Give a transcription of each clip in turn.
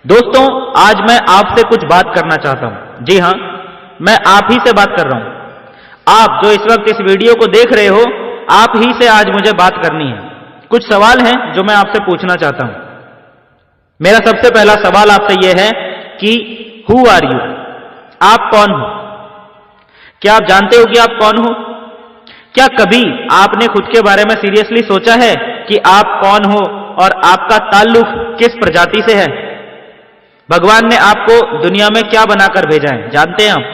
दोस्तों, आज मैं आपसे कुछ बात करना चाहता हूं। जी हां, मैं आप ही से बात कर रहा हूं। आप जो इस वक्त इस वीडियो को देख रहे हो, आप ही से आज मुझे बात करनी है। कुछ सवाल हैं जो मैं आपसे पूछना चाहता हूं। मेरा सबसे पहला सवाल आपसे यह है कि हु आर यू? आप कौन हो? क्या आप जानते हो कि आप कौन हो? क्या कभी आपने खुद के बारे में सीरियसली सोचा है कि आप कौन हो और आपका ताल्लुक किस प्रजाति से है? भगवान ने आपको दुनिया में क्या बनाकर भेजा है, जानते हैं आप?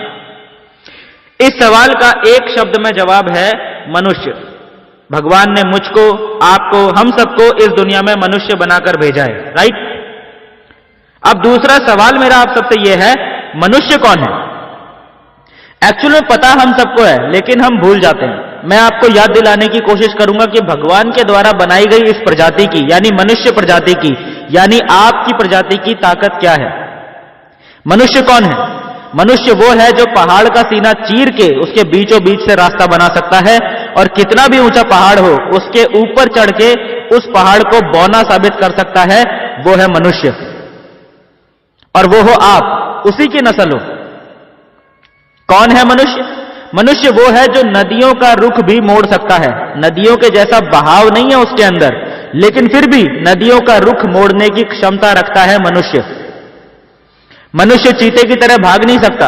इस सवाल का एक शब्द में जवाब है मनुष्य। भगवान ने मुझको, आपको, हम सबको इस दुनिया में मनुष्य बनाकर भेजा है, राइट? अब दूसरा सवाल मेरा आप सबसे यह है, मनुष्य कौन है? एक्चुअल में पता हम सबको है, लेकिन हम भूल जाते हैं। मैं आपको याद दिलाने की कोशिश करूंगा कि भगवान के द्वारा बनाई गई इस प्रजाति की, यानी मनुष्य प्रजाति की, यानी आपकी प्रजाति की ताकत क्या है। मनुष्य कौन है? मनुष्य वो है जो पहाड़ का सीना चीर के उसके बीचों बीच से रास्ता बना सकता है, और कितना भी ऊंचा पहाड़ हो उसके ऊपर चढ़ के उस पहाड़ को बौना साबित कर सकता है। वो है मनुष्य, और वो हो आप, उसी की नस्ल हो। कौन है मनुष्य? मनुष्य वो है जो नदियों का रुख भी मोड़ सकता है। नदियों के जैसा बहाव नहीं है उसके अंदर, लेकिन फिर भी नदियों का रुख मोड़ने की क्षमता रखता है मनुष्य। मनुष्य चीते की तरह भाग नहीं सकता।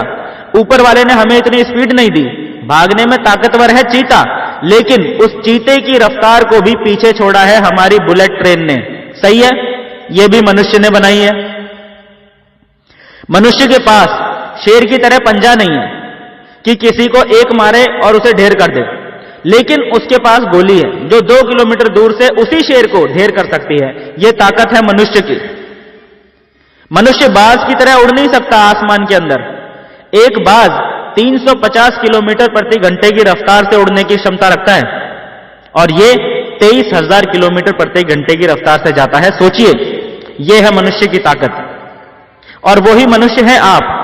ऊपर वाले ने हमें इतनी स्पीड नहीं दी। भागने में ताकतवर है चीता, लेकिन उस चीते की रफ्तार को भी पीछे छोड़ा है हमारी बुलेट ट्रेन ने। सही है? यह भी मनुष्य ने बनाई है। मनुष्य के पास शेर की तरह पंजा नहीं है कि किसी को एक मारे और उसे ढेर कर दे, लेकिन उसके पास गोली है जो 2 किलोमीटर दूर से उसी शेर को ढेर कर सकती है। यह ताकत है मनुष्य की। मनुष्य बाज की तरह उड़ नहीं सकता आसमान के अंदर। एक बाज 350 किलोमीटर प्रति घंटे की रफ्तार से उड़ने की क्षमता रखता है, और यह 23,000 किलोमीटर प्रति घंटे की रफ्तार से जाता है। सोचिए, यह है मनुष्य की ताकत, और वही मनुष्य है आप।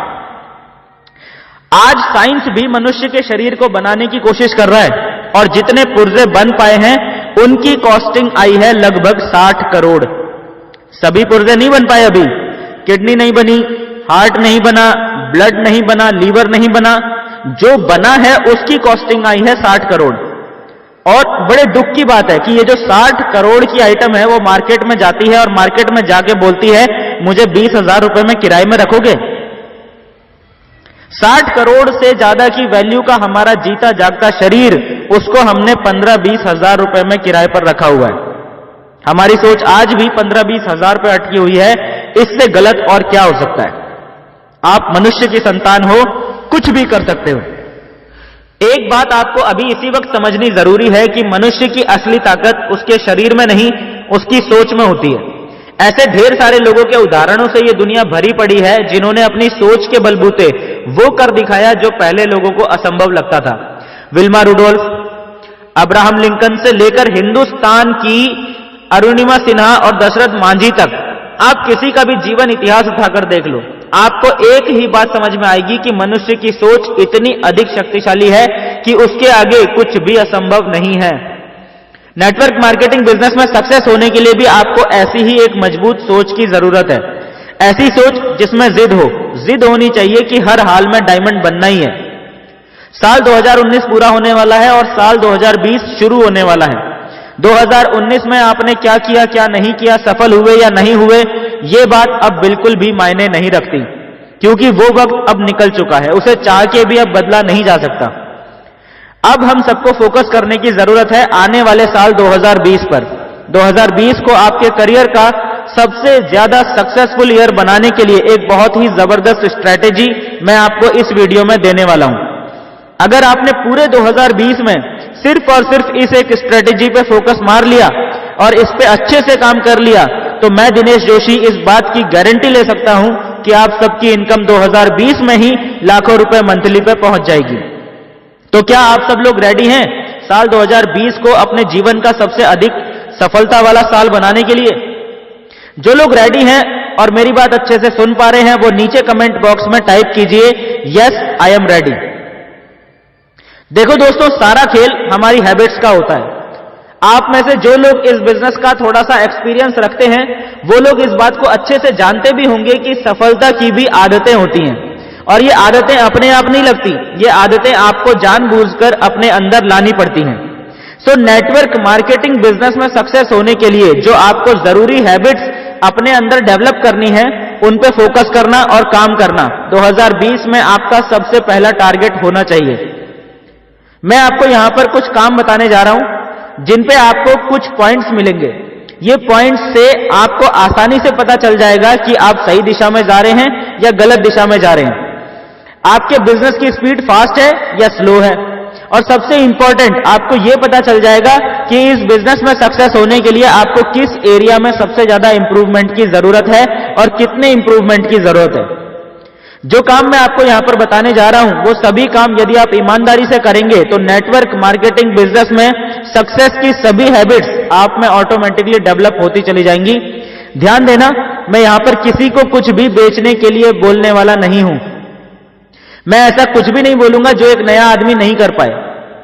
आज साइंस भी मनुष्य के शरीर को बनाने की कोशिश कर रहा है, और जितने पुर्जे बन पाए हैं उनकी कॉस्टिंग आई है लगभग 60 करोड़। सभी पुर्जे नहीं बन पाए अभी। किडनी नहीं बनी, हार्ट नहीं बना, ब्लड नहीं बना, लीवर नहीं बना। जो बना है उसकी कॉस्टिंग आई है 60 करोड़। और बड़े दुख की बात है कि ये जो 60 करोड़ की आइटम है वो मार्केट में जाती है, और मार्केट में जाके बोलती है मुझे 20,000 रुपए में किराए में रखोगे। 60 करोड़ से ज्यादा की वैल्यू का हमारा जीता जागता शरीर, उसको हमने 15-20 हजार रुपए में किराए पर रखा हुआ है। हमारी सोच आज भी 15-20 हजार पर अटकी हुई है। इससे गलत और क्या हो सकता है? आप मनुष्य की संतान हो, कुछ भी कर सकते हो। एक बात आपको अभी इसी वक्त समझनी जरूरी है कि मनुष्य की असली ताकत उसके शरीर में नहीं, उसकी सोच में होती है। ऐसे ढेर सारे लोगों के उदाहरणों से यह दुनिया भरी पड़ी है जिन्होंने अपनी सोच के बलबूते वो कर दिखाया जो पहले लोगों को असंभव लगता था। विल्मा रुडोल्फ, अब्राहम लिंकन से लेकर हिंदुस्तान की अरुणिमा सिन्हा और दशरथ मांझी तक, आप किसी का भी जीवन इतिहास उठाकर देख लो, आपको एक ही बात समझ में आएगी कि मनुष्य की सोच इतनी अधिक शक्तिशाली है कि उसके आगे कुछ भी असंभव नहीं है। नेटवर्क मार्केटिंग बिजनेस में सक्सेस होने के लिए भी आपको ऐसी ही एक मजबूत सोच की जरूरत है। ऐसी सोच जिसमें जिद हो। जिद होनी चाहिए कि हर हाल में डायमंड बनना ही है। साल 2019 पूरा होने वाला है और साल 2020 शुरू होने वाला है। 2019 में आपने क्या किया, क्या नहीं किया, सफल हुए या नहीं हुए, ये बात अब बिल्कुल भी मायने नहीं रखती, क्योंकि वो वक्त अब निकल चुका है। उसे चाह के भी अब बदला नहीं जा सकता। अब हम सबको फोकस करने की जरूरत है आने वाले साल 2020 पर। 2020 को आपके करियर का सबसे ज्यादा सक्सेसफुल ईयर बनाने के लिए एक बहुत ही जबरदस्त स्ट्रेटेजी मैं आपको इस वीडियो में देने वाला हूं। अगर आपने पूरे 2020 में सिर्फ और सिर्फ इस एक स्ट्रेटेजी पे फोकस मार लिया और इस पे अच्छे से काम कर लिया, तो मैं दिनेश जोशी इस बात की गारंटी ले सकता हूं कि आप सबकी इनकम 2020 में ही लाखों रुपए मंथली पे पहुंच जाएगी। तो क्या आप सब लोग रेडी हैं साल 2020 को अपने जीवन का सबसे अधिक सफलता वाला साल बनाने के लिए? जो लोग रेडी हैं और मेरी बात अच्छे से सुन पा रहे हैं, वो नीचे कमेंट बॉक्स में टाइप कीजिए, यस आई एम रेडी। देखो दोस्तों, सारा खेल हमारी हैबिट्स का होता है। आप में से जो लोग इस बिजनेस का थोड़ा सा एक्सपीरियंस रखते हैं वो लोग इस बात को अच्छे से जानते भी होंगे कि सफलता की भी आदतें होती हैं, और ये आदतें अपने आप नहीं लगती, ये आदतें आपको जानबूझकर अपने अंदर लानी पड़ती हैं। सो नेटवर्क मार्केटिंग बिजनेस में सक्सेस होने के लिए जो आपको जरूरी हैबिट्स अपने अंदर डेवलप करनी है, उन पे फोकस करना और काम करना 2020 में आपका सबसे पहला टारगेट होना चाहिए। मैं आपको यहां पर कुछ काम बताने जा रहा हूं जिन पे आपको कुछ पॉइंट्स मिलेंगे। ये पॉइंट्स से आपको आसानी से पता चल जाएगा कि आप सही दिशा में जा रहे हैं या गलत दिशा में जा रहे हैं, आपके बिजनेस की स्पीड फास्ट है या स्लो है, और सबसे इंपॉर्टेंट आपको यह पता चल जाएगा कि इस बिजनेस में सक्सेस होने के लिए आपको किस एरिया में सबसे ज्यादा इंप्रूवमेंट की जरूरत है और कितने इंप्रूवमेंट की जरूरत है। जो काम मैं आपको यहां पर बताने जा रहा हूं वो सभी काम यदि आप ईमानदारी से करेंगे तो नेटवर्क मार्केटिंग बिजनेस में सक्सेस की सभी हैबिट्स आप में ऑटोमेटिकली डेवलप होती चली जाएंगी। ध्यान देना, मैं यहां पर किसी को कुछ भी बेचने के लिए बोलने वाला नहीं हूं। मैं ऐसा कुछ भी नहीं बोलूंगा जो एक नया आदमी नहीं कर पाए।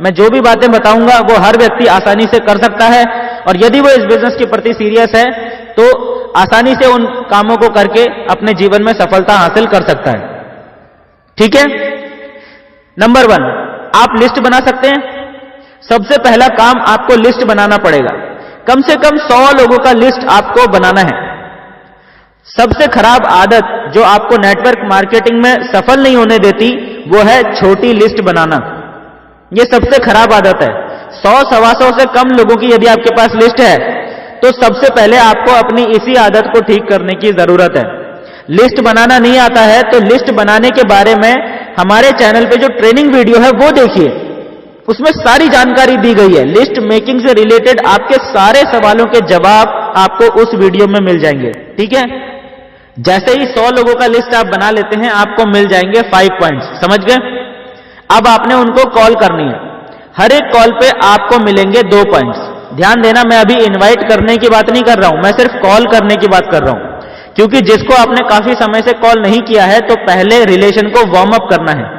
मैं जो भी बातें बताऊंगा वो हर व्यक्ति आसानी से कर सकता है, और यदि वो इस बिजनेस के प्रति सीरियस है तो आसानी से उन कामों को करके अपने जीवन में सफलता हासिल कर सकता है। ठीक है। नंबर 1, आप लिस्ट बना सकते हैं। सबसे पहला काम आपको लिस्ट बनाना पड़ेगा। कम से कम 100 लोगों का लिस्ट आपको बनाना है। सबसे खराब आदत जो आपको नेटवर्क मार्केटिंग में सफल नहीं होने देती वो है छोटी लिस्ट बनाना। ये सबसे खराब आदत है। 100-125 से कम लोगों की यदि आपके पास लिस्ट है तो सबसे पहले आपको अपनी इसी आदत को ठीक करने की जरूरत है। लिस्ट बनाना नहीं आता है तो लिस्ट बनाने के बारे में हमारे चैनल पे जो ट्रेनिंग वीडियो है वो देखिए, उसमें सारी जानकारी दी गई है। लिस्ट मेकिंग से रिलेटेड आपके सारे सवालों के जवाब आपको उस वीडियो में मिल जाएंगे। ठीक है। जैसे ही 100 लोगों का लिस्ट आप बना लेते हैं आपको मिल जाएंगे 5 पॉइंट्स। समझ गए? अब आपने उनको कॉल करनी है। हर एक कॉल पे आपको मिलेंगे 2 पॉइंट्स। ध्यान देना, मैं अभी इनवाइट करने की बात नहीं कर रहा हूं, मैं सिर्फ कॉल करने की बात कर रहा हूं, क्योंकि जिसको आपने काफी समय से कॉल नहीं किया है तो पहले रिलेशन को वार्म अप करना है।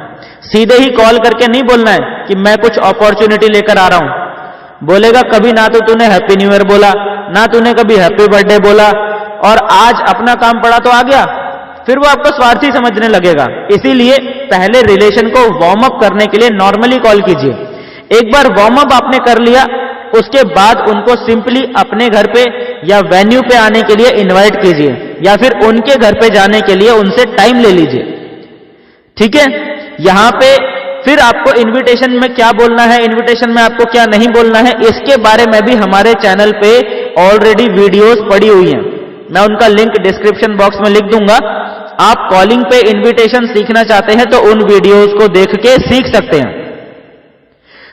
सीधे ही कॉल करके नहीं बोलना है कि मैं कुछ अपॉर्चुनिटी लेकर आ रहा हूं। बोलेगा कभी ना तो तूने हैप्पी न्यू ईयर बोला, ना तूने कभी हैप्पी बर्थडे बोला, और आज अपना काम पड़ा तो आ गया, फिर वो आपको स्वार्थी समझने लगेगा। इसीलिए पहले रिलेशन को वार्म अप करने के लिए नॉर्मली कॉल कीजिए। एक बार वार्म अप आपने कर लिया उसके बाद उनको सिंपली अपने घर पे या वेन्यू पे आने के लिए इनवाइट कीजिए, या फिर उनके घर पे जाने के लिए उनसे टाइम ले लीजिए। ठीक है। यहां पे फिर आपको इनविटेशन में क्या बोलना है, इनविटेशन में आपको क्या नहीं बोलना है, इसके बारे में भी हमारे चैनल पे ऑलरेडी वीडियोस पड़ी हुई हैं। मैं उनका लिंक डिस्क्रिप्शन बॉक्स में लिख दूंगा। आप कॉलिंग पे इनविटेशन सीखना चाहते हैं तो उन वीडियोस को देख के सीख सकते हैं।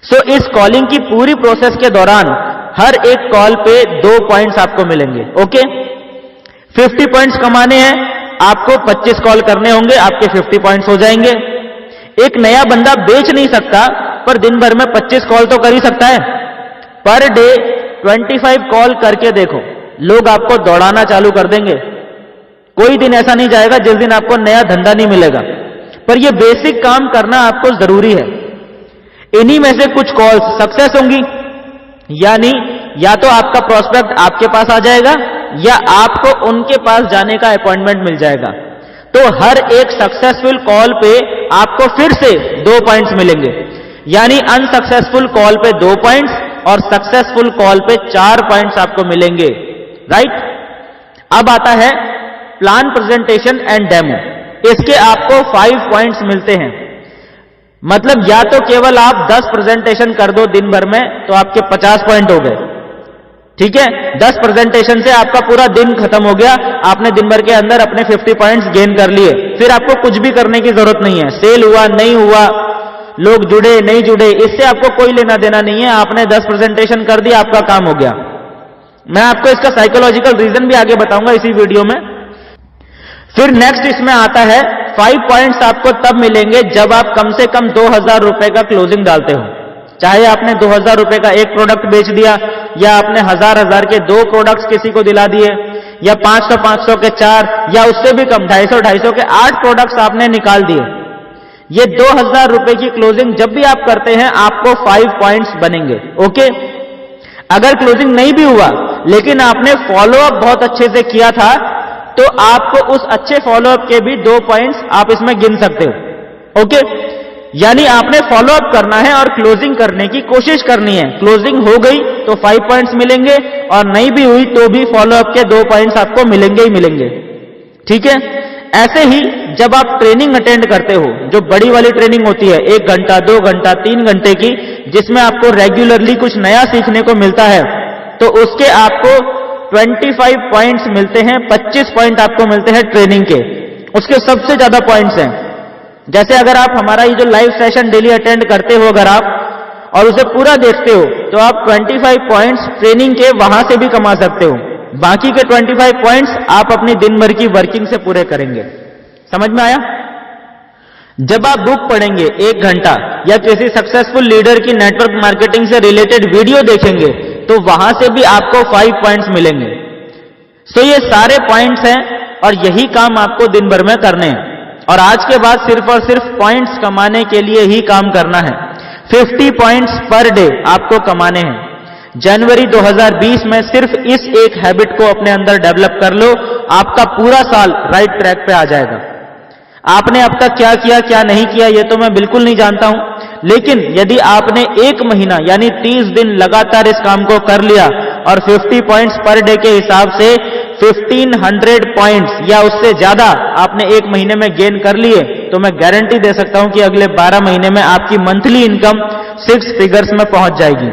सो इस कॉलिंग की पूरी प्रोसेस के दौरान हर एक कॉल पे 2 पॉइंट्स आपको मिलेंगे। ओके। 50 पॉइंट्स कमाने हैं, आपको 25 कॉल करने होंगे, आपके 50 पॉइंट्स हो जाएंगे। एक नया बंदा बेच नहीं सकता पर दिन भर में 25 कॉल तो कर ही सकता है। पर डे 25 कॉल करके देखो, लोग आपको दौड़ाना चालू कर देंगे। कोई दिन ऐसा नहीं जाएगा जिस दिन आपको नया धंधा नहीं मिलेगा, पर यह बेसिक काम करना आपको जरूरी है। इन्हीं में से कुछ कॉल्स सक्सेस होंगी, यानी या तो आपका प्रोस्पेक्ट आपके पास आ जाएगा या आपको उनके पास जाने का अपॉइंटमेंट मिल जाएगा। तो हर एक सक्सेसफुल कॉल पे आपको फिर से 2 पॉइंट्स मिलेंगे, यानी अनसक्सेसफुल कॉल पे 2 पॉइंट्स और सक्सेसफुल कॉल पे 4 पॉइंट्स आपको मिलेंगे। राइट। अब आता है प्लान, प्रेजेंटेशन एंड डेमो। इसके आपको 5 पॉइंट्स मिलते हैं। मतलब या तो केवल आप 10 प्रेजेंटेशन कर दो दिन भर में तो आपके 50 पॉइंट हो गए। ठीक है। 10 प्रेजेंटेशन से आपका पूरा दिन खत्म हो गया, आपने दिन भर के अंदर अपने 50 पॉइंट्स गेन कर लिए। फिर आपको कुछ भी करने की जरूरत नहीं है। सेल हुआ नहीं हुआ, लोग जुड़े नहीं जुड़े, इससे आपको कोई लेना देना नहीं है। आपने 10 प्रेजेंटेशन कर दिया, आपका काम हो गया। मैं आपको इसका साइकोलॉजिकल रीजन भी आगे बताऊंगा इसी वीडियो में। फिर नेक्स्ट इसमें आता है 5 पॉइंट्स आपको तब मिलेंगे जब आप कम से कम 2000 रुपए का क्लोजिंग डालते हो। चाहे आपने 2000 रुपए का एक प्रोडक्ट बेच दिया, या आपने 1000 के 2 प्रोडक्ट्स किसी को दिला दिए, या 500 के 4, या उससे भी कम 250 के 8 प्रोडक्ट्स आपने निकाल दिए। ये 2000 रुपए की क्लोजिंग जब भी आप करते हैं आपको 5 पॉइंट्स बनेंगे। ओके। अगर क्लोजिंग नहीं भी हुआ लेकिन आपने फॉलोअप बहुत अच्छे से किया था, तो आपको उस अच्छे फॉलोअप के भी 2 पॉइंट्स आप इसमें गिन सकते हो। ओके, यानी आपने फॉलोअप करना है और क्लोजिंग करने की कोशिश करनी है। क्लोजिंग हो गई तो 5 पॉइंट्स मिलेंगे और नहीं भी हुई तो भी फॉलोअप के 2 पॉइंट्स आपको मिलेंगे ही मिलेंगे। ठीक है, ऐसे ही जब आप ट्रेनिंग अटेंड करते हो, जो बड़ी वाली ट्रेनिंग होती है 1 घंटा 2 घंटा 3 घंटे की, जिसमें आपको रेगुलरली कुछ नया सीखने को मिलता है, तो उसके आपको 25 पॉइंट्स मिलते हैं, 25 पॉइंट आपको मिलते हैं ट्रेनिंग के। उसके सबसे ज्यादा पॉइंट्स हैं। जैसे अगर आप हमारा ये जो लाइव सेशन डेली अटेंड करते हो अगर आप और उसे पूरा देखते हो, तो आप 25 पॉइंट्स ट्रेनिंग के वहां से भी कमा सकते हो। बाकी के 25 पॉइंट्स आप अपनी दिन भर की वर्किंग से पूरे करेंगे। समझ में आया? जब आप बुक पढ़ेंगे 1 घंटा या किसी सक्सेसफुल लीडर की नेटवर्क मार्केटिंग से रिलेटेड वीडियो देखेंगे, तो वहां से भी आपको 5 पॉइंट्स मिलेंगे। सो ये सारे पॉइंट्स हैं और यही काम आपको दिन भर में करने हैं। और आज के बाद सिर्फ और सिर्फ पॉइंट्स कमाने के लिए ही काम करना है। 50 पॉइंट्स पर डे आपको कमाने हैं। जनवरी 2020 में सिर्फ इस एक हैबिट को अपने अंदर डेवलप कर लो, आपका पूरा साल राइट ट्रैक पे आ जाएगा। आपने अब तक क्या किया क्या नहीं किया ये तो मैं बिल्कुल नहीं जानता हूं, लेकिन यदि आपने 1 महीना यानी 30 दिन लगातार इस काम को कर लिया और 50 पॉइंट्स पर डे के हिसाब से 1500 पॉइंट्स या उससे ज्यादा आपने 1 महीने में गेन कर लिए, तो मैं गारंटी दे सकता हूं कि अगले 12 महीने में आपकी मंथली इनकम 6 फिगर्स में पहुंच जाएगी।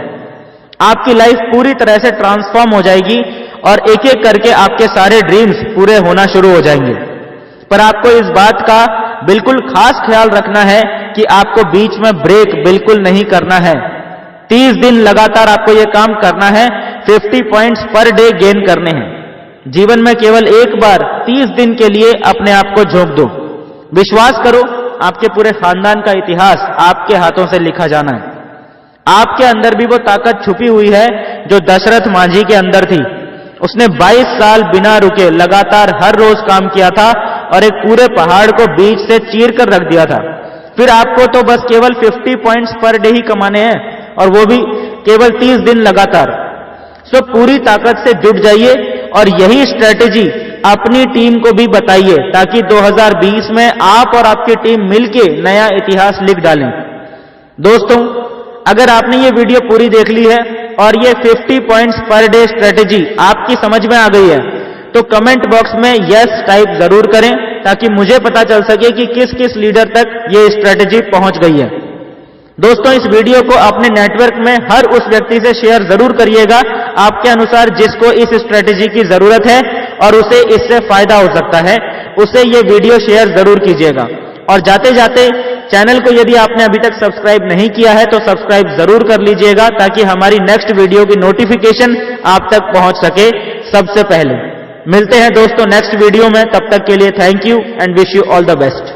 आपकी लाइफ पूरी तरह से ट्रांसफॉर्म हो जाएगी और एक एक करके आपके सारे ड्रीम्स पूरे होना शुरू हो जाएंगे। पर आपको इस बात का बिल्कुल खास ख्याल रखना है कि आपको बीच में ब्रेक बिल्कुल नहीं करना है। 30 दिन लगातार आपको यह काम करना है, 50 पॉइंट्स पर डे गेन करने हैं। जीवन में केवल एक बार 30 दिन के लिए अपने आप को झोंक दो। विश्वास करो, आपके पूरे खानदान का इतिहास आपके हाथों से लिखा जाना है। आपके अंदर भी वो ताकत छुपी हुई है जो दशरथ मांझी के अंदर थी। उसने 22 साल बिना रुके लगातार हर रोज काम किया था और एक पूरे पहाड़ को बीच से चीर कर रख दिया था। फिर आपको तो बस केवल 50 पॉइंट्स पर डे ही कमाने हैं, और वो भी केवल 30 दिन लगातार। सो पूरी ताकत से जुट जाइए और यही स्ट्रेटेजी अपनी टीम को भी बताइए, ताकि 2020 में आप और आपकी टीम मिलके नया इतिहास लिख डालें। दोस्तों, अगर आपने ये वीडियो पूरी देख ली है और ये 50 पॉइंट्स पर डे स्ट्रेटेजी आपकी समझ में आ गई है, तो कमेंट बॉक्स में यस टाइप जरूर करें, ताकि मुझे पता चल सके कि किस किस लीडर तक ये स्ट्रेटेजी पहुंच गई है। दोस्तों, इस वीडियो को अपने नेटवर्क में हर उस व्यक्ति से शेयर जरूर करिएगा आपके अनुसार जिसको इस स्ट्रेटेजी की जरूरत है और उसे इससे फायदा हो सकता है, उसे ये वीडियो शेयर जरूर कीजिएगा। और जाते जाते चैनल को यदि आपने अभी तक सब्सक्राइब नहीं किया है तो सब्सक्राइब जरूर कर लीजिएगा, ताकि हमारी नेक्स्ट वीडियो की नोटिफिकेशन आप तक पहुंच सके सबसे पहले। मिलते हैं दोस्तों नेक्स्ट वीडियो में, तब तक के लिए thank you and wish you all the best.